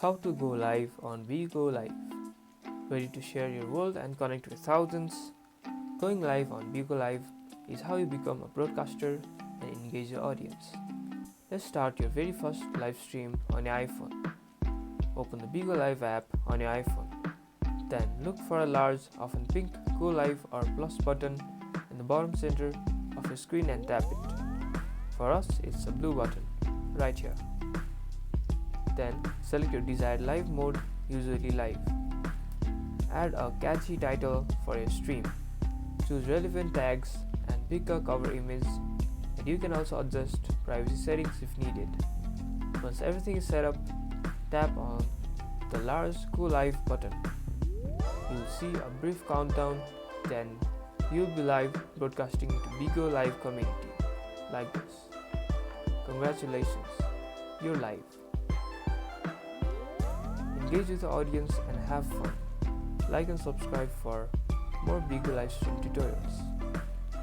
How to go live on Bigo Live. Ready to share your world and connect with thousands? Going live on Bigo Live is how you become a broadcaster and engage your audience. Let's start your very first live stream on your iPhone. Open the Bigo Live app on your iPhone. Then look for a large, often pink Go Live or plus button in the bottom center of your screen and tap it. For us, it's a blue button right here. Then select your desired live mode, usually live. Add a catchy title for your stream. Choose relevant tags and pick a cover image, and you can also adjust privacy settings if needed. Once everything is set up, tap on the large Go Live button. You'll see a brief countdown, then you'll be live broadcasting to Bigo Live community like this. Congratulations, you're live. Engage with the audience and have fun. Like and subscribe for more Bigo live stream tutorials.